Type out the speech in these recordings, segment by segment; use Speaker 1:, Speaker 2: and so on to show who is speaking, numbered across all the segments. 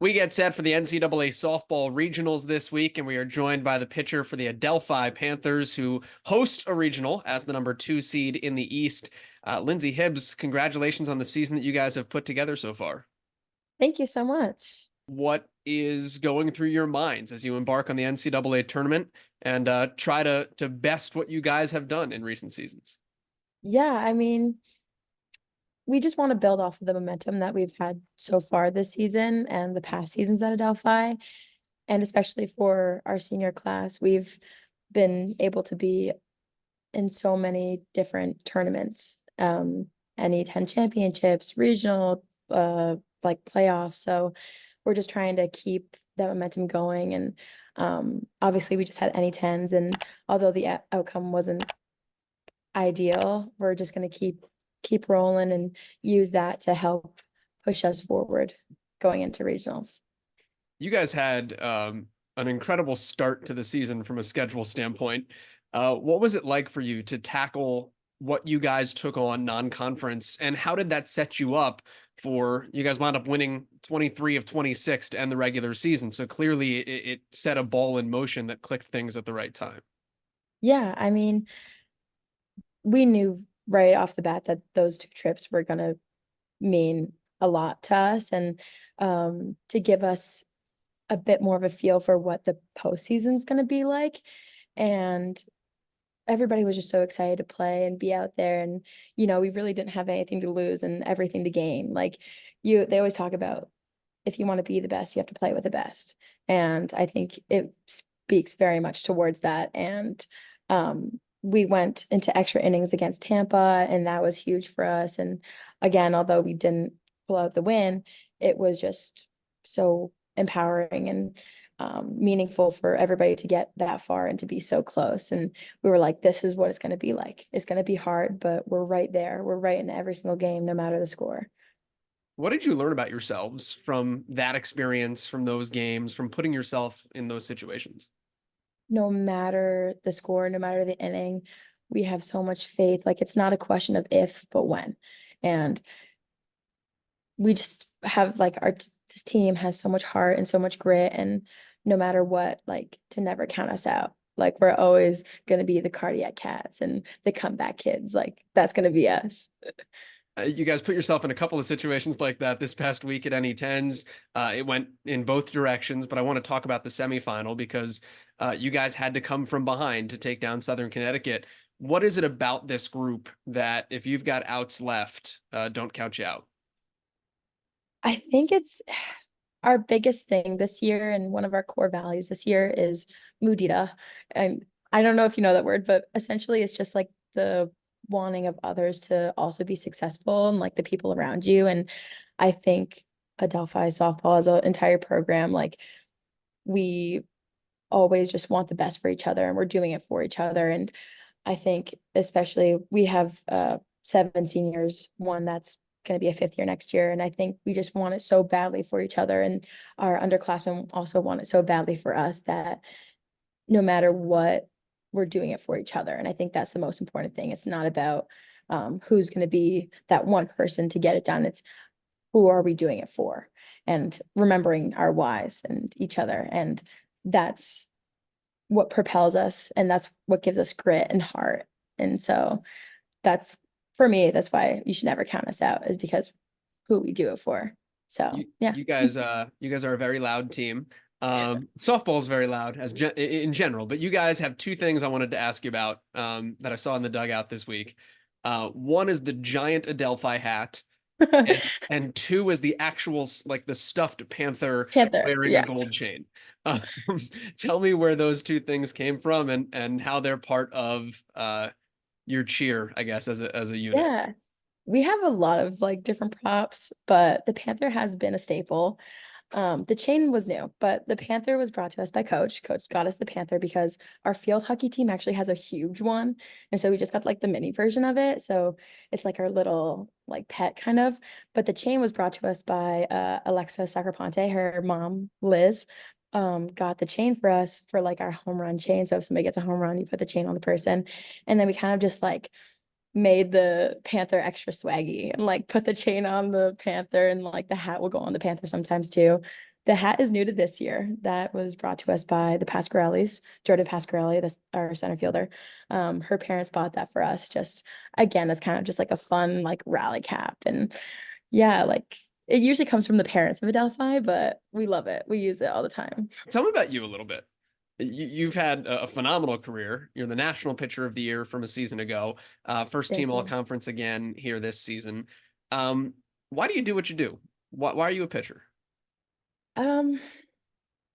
Speaker 1: We get set for the NCAA softball regionals this week, and we are joined by the pitcher for the Adelphi Panthers, who host a regional as the number 2 seed in the East. Lindsey Hibbs, congratulations on the season that you guys have put together so far.
Speaker 2: Thank you so much.
Speaker 1: What is going through your minds as you embark on the NCAA tournament and try to best what you guys have done in recent seasons?
Speaker 2: Yeah, we just want to build off of the momentum that we've had so far this season and the past seasons at Adelphi. And especially for our senior class, we've been able to be in so many different tournaments, NE10 championships, regional, like playoffs. So we're just trying to keep that momentum going. And obviously we just had NE10s, and although the outcome wasn't ideal, we're just going to keep rolling and use that to help push us forward going into regionals.
Speaker 1: You guys had an incredible start to the season from a schedule standpoint. What was it like for you to tackle what you guys took on non-conference, and how did that set you up for you guys wound up winning 23 of 26 to end the regular season? So clearly it set a ball in motion that clicked things at the right time.
Speaker 2: Yeah, we knew right off the bat that those two trips were going to mean a lot to us, and to give us a bit more of a feel for what the postseason's going to be like. And everybody was just so excited to play and be out there. And, we really didn't have anything to lose and everything to gain. They always talk about, if you want to be the best, you have to play with the best. And I think it speaks very much towards that. And we went into extra innings against Tampa, and that was huge for us. And again, although we didn't pull out the win, it was just so empowering and meaningful for everybody to get that far and to be so close. And we were like, this is what it's going to be like. It's going to be hard, but we're right there. We're right in every single game, no matter the score.
Speaker 1: What did you learn about yourselves from that experience, from those games, from putting yourself in those situations?
Speaker 2: No matter the score, no matter the inning, we have so much faith. Like, it's not a question of if, but when. And we just have this team has so much heart and so much grit, and no matter what, like, to never count us out. Like, we're always going to be the cardiac cats and the comeback kids. Like, that's going to be us.
Speaker 1: You guys put yourself in a couple of situations like that this past week at NE10s. It went in both directions, but I want to talk about the semifinal because you guys had to come from behind to take down Southern Connecticut. What is it about this group that if you've got outs left, don't count you out?
Speaker 2: I think it's our biggest thing this year, and one of our core values this year is mudita. And I don't know if you know that word, but essentially it's just like the wanting of others to also be successful, and like the people around you. And I think Adelphi softball as an entire program, like, we always just want the best for each other, and we're doing it for each other. And I think especially we have 7 seniors, one that's going to be a fifth year next year. And I think we just want it so badly for each other. And our underclassmen also want it so badly for us that no matter what, we're doing it for each other. And I think that's the most important thing. It's not about who's going to be that one person to get it done. It's who are we doing it for, and remembering our whys and each other. And that's what propels us, and that's what gives us grit and heart. And so that's, for me, that's why you should never count us out, is because who we do it for. So
Speaker 1: You,
Speaker 2: yeah.
Speaker 1: you guys are a very loud team. Softball is very loud in general, but you guys have two things I wanted to ask you about that I saw in the dugout this week. One is the giant Adelphi hat, and two is the actual like the stuffed panther
Speaker 2: Panther,
Speaker 1: wearing a
Speaker 2: yeah.
Speaker 1: gold chain. Um, Tell me where those two things came from and how they're part of your cheer, I guess, as a unit.
Speaker 2: Yeah, we have a lot of like different props, but the Panther has been a staple. The chain was new, but the Panther was brought to us by Coach. Coach got us the Panther because our field hockey team actually has a huge one. And so we just got like the mini version of it. So it's like our little like pet kind of. But the chain was brought to us by Alexa Sacripante, her mom, Liz. Got the chain for us for like our home run chain. So if somebody gets a home run, you put the chain on the person. And then we kind of just like made the Panther extra swaggy and like put the chain on the Panther, and like the hat will go on the Panther sometimes too. The hat is new to this year. That was brought to us by the Pasquarellis, Jordan Pasquarelli, that's our center fielder. Her parents bought that for us. Just again, it's kind of just like a fun like rally cap. And yeah, like it usually comes from the parents of Adelphi, but we love it. We use it all the time.
Speaker 1: Tell me about you a little bit. You've had a phenomenal career. You're the national pitcher of the year from a season ago. First
Speaker 2: Thank
Speaker 1: team all
Speaker 2: you.
Speaker 1: conference again here this season. Um, why do you do what you do? Why are you a pitcher?
Speaker 2: Um,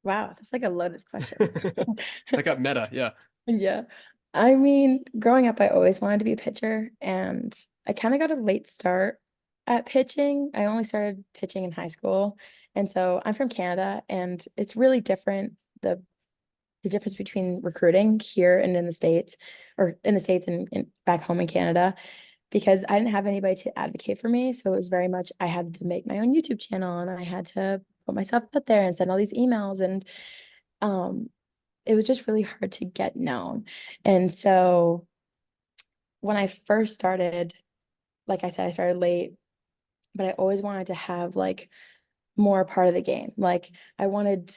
Speaker 2: wow, that's like a loaded question.
Speaker 1: That got meta. Yeah.
Speaker 2: Yeah. I mean, growing up, I always wanted to be a pitcher, and I kind of got a late start at pitching. I only started pitching in high school. And so I'm from Canada, and it's really different. The difference between recruiting here and in the States, or in the States and back home in Canada, because I didn't have anybody to advocate for me. So it was very much I had to make my own YouTube channel, and I had to put myself out there and send all these emails. And um it was just really hard to get known. And so when I first started, like I said, I started late, but I always wanted to have like more part of the game. Like I wanted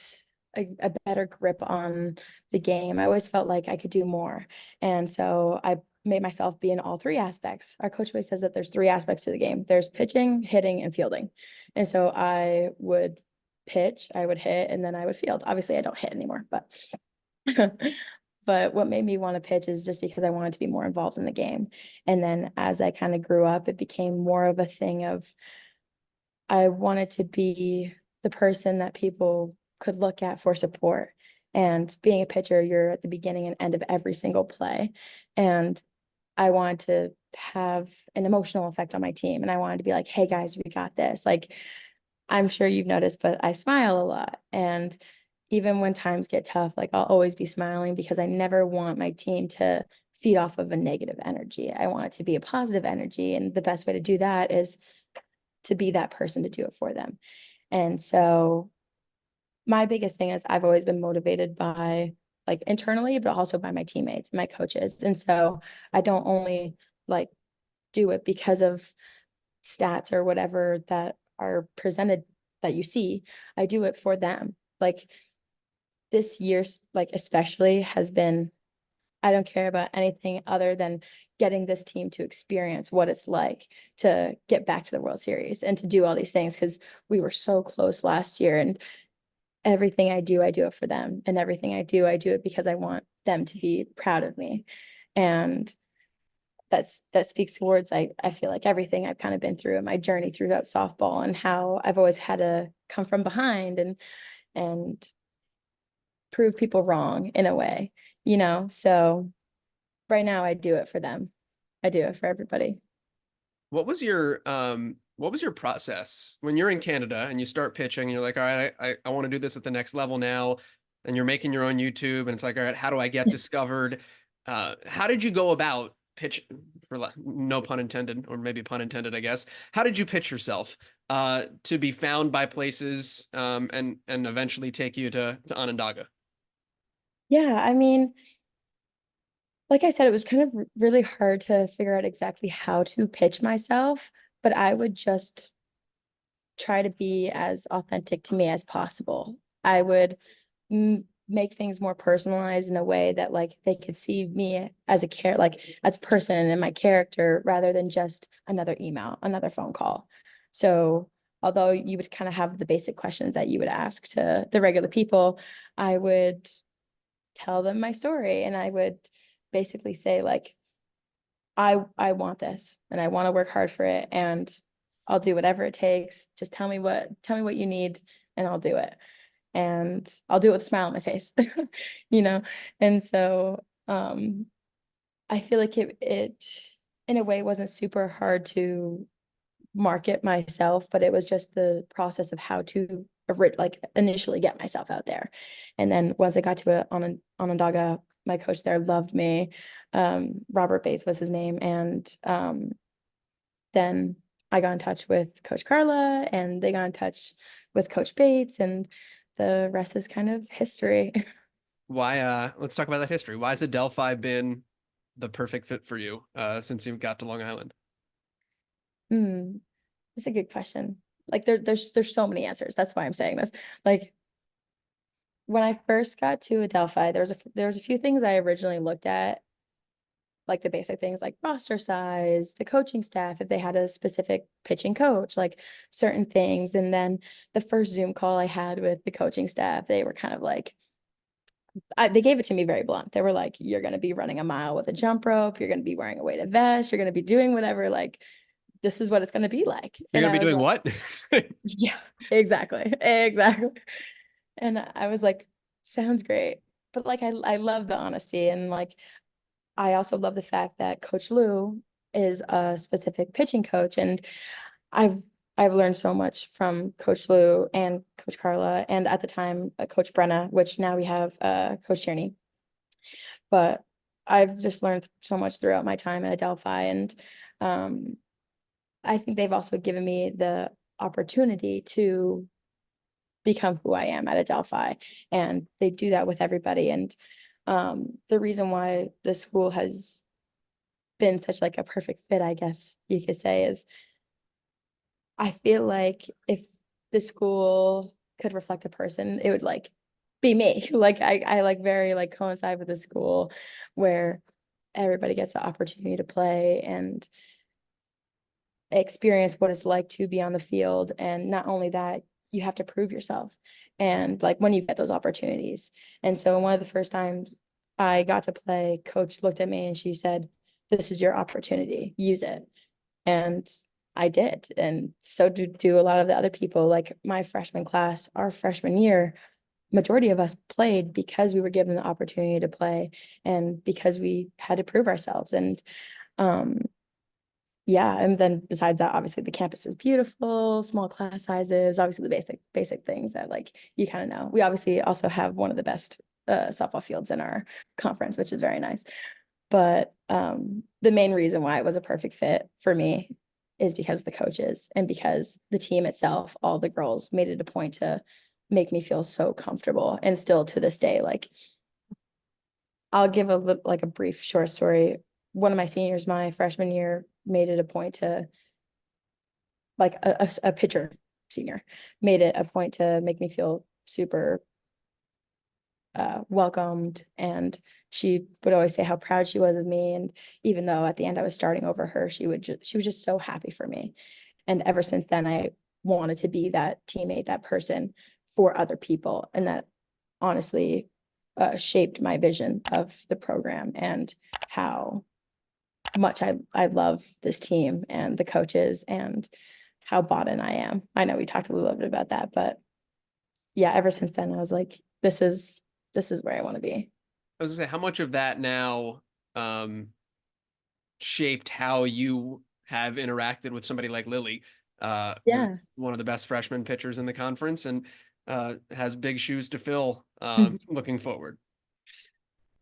Speaker 2: a better grip on the game. I always felt like I could do more. And so I made myself be in all three aspects. Our coach always says that there's three aspects to the game. There's pitching, hitting, and fielding. And so I would pitch, I would hit, and then I would field. Obviously, I don't hit anymore, but but what made me want to pitch is just because I wanted to be more involved in the game. And then as I kind of grew up, it became more of a thing of I wanted to be the person that people could look at for support. And being a pitcher, you're at the beginning and end of every single play. And I wanted to have an emotional effect on my team. And I wanted to be like, hey guys, we got this. Like, I'm sure you've noticed, but I smile a lot. And even when times get tough, like I'll always be smiling because I never want my team to feed off of a negative energy. I want it to be a positive energy. And the best way to do that is to be that person to do it for them. And so my biggest thing is I've always been motivated by like internally, but also by my teammates, my coaches. And so I don't only like do it because of stats or whatever that are presented that you see. I do it for them. Like this year's like especially has been I don't care about anything other than getting this team to experience what it's like to get back to the World Series and to do all these things because we were so close last year. And everything I do it for them. And everything I do it because I want them to be proud of me. And that speaks towards I feel like everything I've kind of been through in my journey throughout softball and how I've always had to come from behind and prove people wrong in a way, you know? So right now I do it for them. I do it for everybody.
Speaker 1: What was your process when you're in Canada and you start pitching and you're like, all right, I want to do this at the next level now, and you're making your own YouTube and it's like, all right, how do I get discovered? How did you go about pitch no pun intended, or maybe pun intended, I guess. How did you pitch yourself to be found by places and eventually take you to Onondaga?
Speaker 2: Yeah, I mean, like I said, it was kind of really hard to figure out exactly how to pitch myself, but I would just try to be as authentic to me as possible. I would make things more personalized in a way that like they could see me as a like as a person and my character rather than just another email, another phone call. So although you would kind of have the basic questions that you would ask to the regular people, I would tell them my story and I would basically say like I want this and I want to work hard for it and I'll do whatever it takes. Just tell me what you need and I'll do it. And I'll do it with a smile on my face, you know? And so I feel like it in a way wasn't super hard to market myself, but it was just the process of how to like initially get myself out there. And then once I got to Onondaga, my coach there loved me. Robert Bates was his name. And then I got in touch with Coach Carla and they got in touch with Coach Bates and the rest is kind of history.
Speaker 1: Why? Let's talk about that history. Why has Adelphi been the perfect fit for you since you got to Long Island?
Speaker 2: That's a good question. Like there's so many answers. That's why I'm saying this. Like when I first got to Adelphi, there was a few things I originally looked at, like the basic things like roster size, the coaching staff, if they had a specific pitching coach, like certain things. And then the first Zoom call I had with the coaching staff, they were kind of like, they gave it to me very blunt. They were like, you're going to be running a mile with a jump rope. You're going to be wearing a weighted vest. You're going to be doing whatever. Like, this is what it's going to be like.
Speaker 1: You're
Speaker 2: And
Speaker 1: gonna be
Speaker 2: I was
Speaker 1: doing
Speaker 2: like,
Speaker 1: what?
Speaker 2: yeah, exactly. Exactly. And I was like, sounds great. But like, I love the honesty. And like, I also love the fact that Coach Lou is a specific pitching coach. And I've I've learned so much from Coach Lou and Coach Carla, and at the time, Coach Brenna, which now we have Coach Tierney. But I've just learned so much throughout my time at Adelphi, and um, I think they've also given me the opportunity to become who I am at Adelphi, and they do that with everybody. And the reason why the school has been such like a perfect fit, I guess you could say, is I feel like if the school could reflect a person, it would like be me. Like I like very like coincide with the school where everybody gets the opportunity to play and experience what it's like to be on the field. And not only that, you have to prove yourself. And like when you get those opportunities. And so one of the first times I got to play, coach looked at me and she said, "This is your opportunity, use it." And I did. And so do a lot of the other people. Like my freshman class, our freshman year, majority of us played because we were given the opportunity to play and because we had to prove ourselves. And um, yeah, and then besides that, obviously the campus is beautiful, small class sizes, obviously the basic things that like you kind of know. We obviously also have one of the best softball fields in our conference, which is very nice. But the main reason why it was a perfect fit for me is because of the coaches and because the team itself, all the girls made it a point to make me feel so comfortable. And still to this day, like I'll give like a brief short story. One of my seniors, my freshman year, made it a point to like a pitcher senior made it a point to make me feel super welcomed, and she would always say how proud she was of me. And even though at the end I was starting over her, she was just so happy for me. And ever since then, I wanted to be that teammate, that person for other people, and that honestly shaped my vision of the program and how much I love this team and the coaches and how bought in I am. I know we talked a little bit about that, but yeah, ever since then I was like, this is where I want to be.
Speaker 1: I was gonna say, how much of that now um, shaped how you have interacted with somebody like Lily, who's
Speaker 2: Yeah.
Speaker 1: one of the best freshman pitchers in the conference and has big shoes to fill
Speaker 2: Mhm.
Speaker 1: looking forward.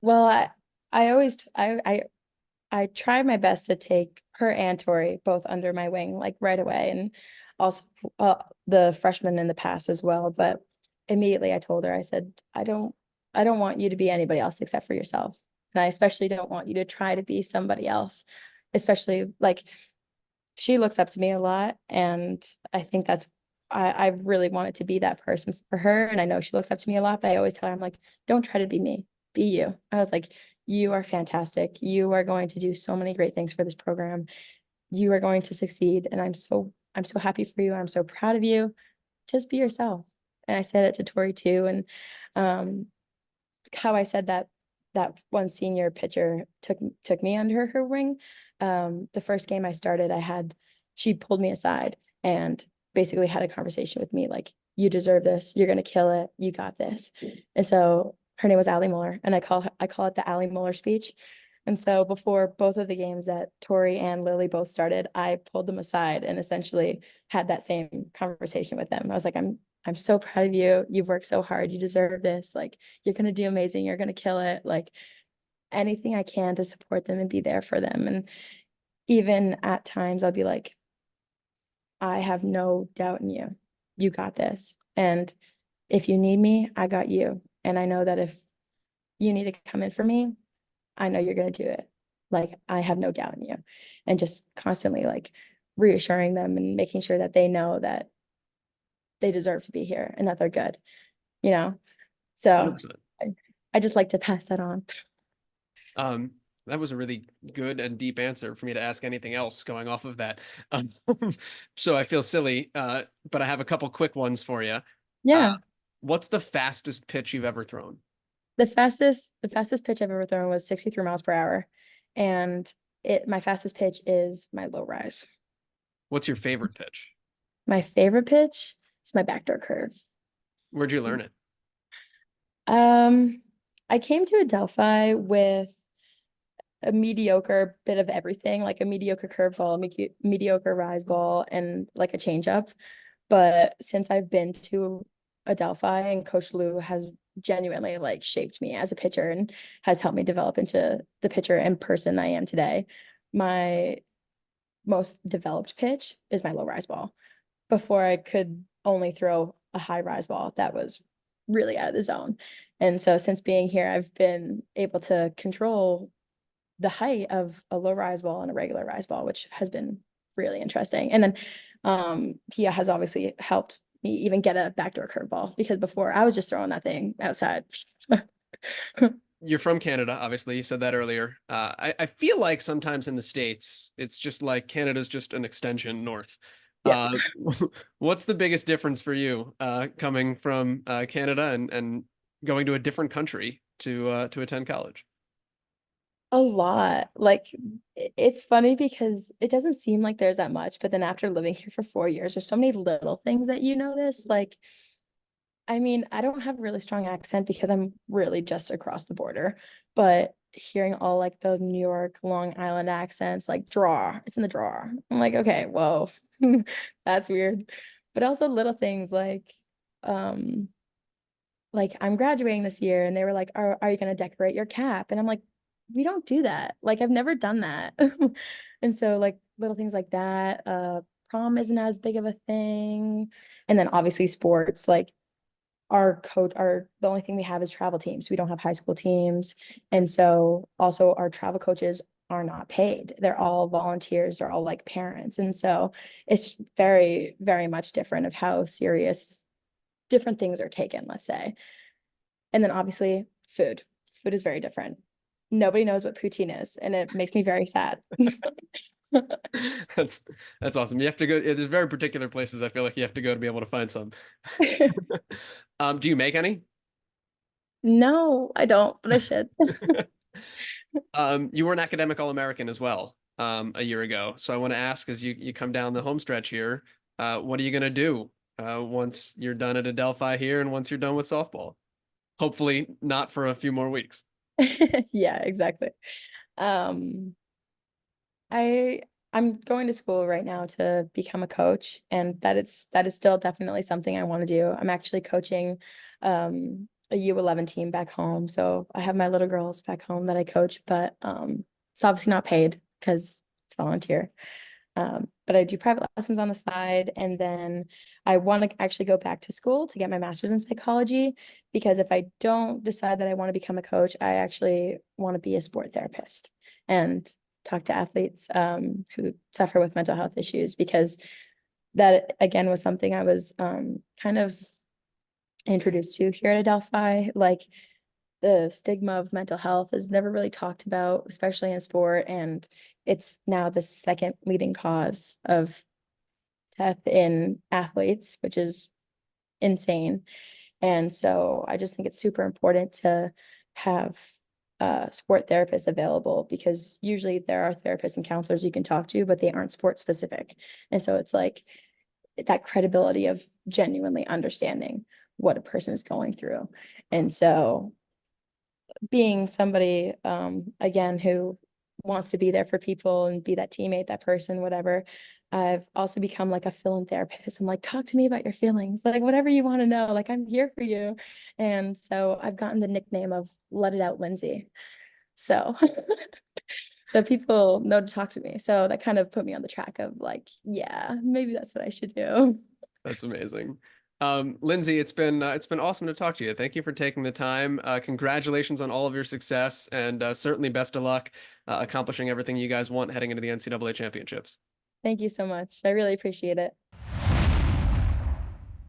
Speaker 2: Well, I always I try my best to take her and Tori both under my wing like right away, and also the freshmen in the past as well. But immediately I told her, I said, I don't want you to be anybody else except for yourself. And I especially don't want you to try to be somebody else, especially like she looks up to me a lot. And I think I really wanted to be that person for her. And I know she looks up to me a lot, but I always tell her, I'm like, don't try to be me, be you. I was like, you are fantastic. You are going to do so many great things for this program. You are going to succeed. And I'm so happy for you. I'm so proud of you. Just be yourself. And I said it to Tori too. And um, how I said that that one senior pitcher took me under her wing. The first game I started, she pulled me aside and basically had a conversation with me like, you deserve this, you're gonna kill it, you got this. And so her name was Allie Muller, and I call it the Allie Muller speech. And so before both of the games that Tori and Lily both started, I pulled them aside and essentially had that same conversation with them. I was like, I'm so proud of you. You've worked so hard. You deserve this. Like, you're going to do amazing. You're going to kill it. Like, anything I can to support them and be there for them. And even at times, I'll be like, I have no doubt in you. You got this. And if you need me, I got you. And I know that if you need to come in for me, I know you're going to do it. Like, I have no doubt in you. And just constantly like reassuring them and making sure that they know that they deserve to be here and that they're good, you know? So
Speaker 1: 100%.
Speaker 2: I just like to pass that on.
Speaker 1: Um, that was a really good and deep answer for me to ask anything else going off of that. Um, so I feel silly, but I have a couple quick ones for you. Uh,
Speaker 2: Yeah.
Speaker 1: what's the fastest pitch you've ever thrown?
Speaker 2: The fastest pitch I've ever thrown was 63 miles per hour. And my fastest pitch is my low rise.
Speaker 1: What's your favorite pitch?
Speaker 2: My favorite pitch is my backdoor curve.
Speaker 1: Where'd you learn it?
Speaker 2: Um, I came to Adelphi with a mediocre bit of everything, like a mediocre curveball, mediocre rise ball, and like a changeup. But since I've been to Adelphi, and Coach Lou has genuinely like shaped me as a pitcher and has helped me develop into the pitcher and person I am today, my most developed pitch is my low rise ball. Before I could only throw a high rise ball that was really out of the zone. And so since being here, I've been able to control the height of a low rise ball and a regular rise ball, which has been really interesting. And then he has obviously helped me even get a backdoor curveball because before I was just throwing that thing outside.
Speaker 1: You're from Canada, obviously. You said that earlier. I feel like sometimes in the States, it's just like Canada's just an extension north.
Speaker 2: Yeah.
Speaker 1: Uh, what's the biggest difference for you coming from Canada and going to a different country to attend college?
Speaker 2: A lot. Like it's funny because it doesn't seem like there's that much, but then after living here for 4 years, there's so many little things that you notice. Like, I mean, I don't have a really strong accent because I'm really just across the border, but hearing all like the New York, Long Island accents, like draw, it's in the drawer. I'm like, okay, whoa, that's weird. But also little things um, like I'm graduating this year and they were like, are you gonna decorate your cap? And I'm like, we don't do that. Like I've never done that. And so like little things like that, prom isn't as big of a thing. And then obviously sports, like our the only thing we have is travel teams. We don't have high school teams. And so also our travel coaches are not paid. They're all volunteers, they're all like parents. And so it's very, very much different of how serious different things are taken, let's say. And then obviously food. Food is very different. Nobody knows what poutine is, and it makes me very sad.
Speaker 1: That's that's awesome. You have to go. There's very particular places I feel like you have to go to be able to find some. Do you make any?
Speaker 2: No, I don't, but I should.
Speaker 1: You were an academic All-American as well, a year ago. So I want to ask, as you come down the home stretch here, what are you gonna do once you're done at Adelphi here and once you're done with softball? Hopefully not for a few more weeks.
Speaker 2: Yeah, exactly. Um, I I'm going to school right now to become a coach, and that is still definitely something I want to do. I'm actually coaching a U11 team back home. So I have my little girls back home that I coach, but it's obviously not paid because it's volunteer. But I do private lessons on the side, and then I want to actually go back to school to get my master's in psychology because if I don't decide that I want to become a coach, I actually want to be a sport therapist and talk to athletes who suffer with mental health issues because that again was something I was kind of introduced to here at Adelphi. Like the stigma of mental health is never really talked about, especially in sport, and it's now the second leading cause of death in athletes, which is insane. And so I just think it's super important to have sport therapists available because usually there are therapists and counselors you can talk to, but they aren't sport specific. And so it's like that credibility of genuinely understanding what a person is going through. And so being somebody again who wants to be there for people and be that teammate, that person, whatever. I've also become like a fill-in therapist. I'm like, talk to me about your feelings, like whatever you want to know, like I'm here for you. And so I've gotten the nickname of Let It Out Lindsey. So so people know to talk to me. So that kind of put me on the track of like, yeah, maybe that's what I should do.
Speaker 1: That's amazing. Lindsey, it's been awesome to talk to you. Thank you for taking the time. Congratulations on all of your success, and certainly best of luck accomplishing everything you guys want heading into the NCAA championships.
Speaker 2: Thank you so much. I really appreciate it.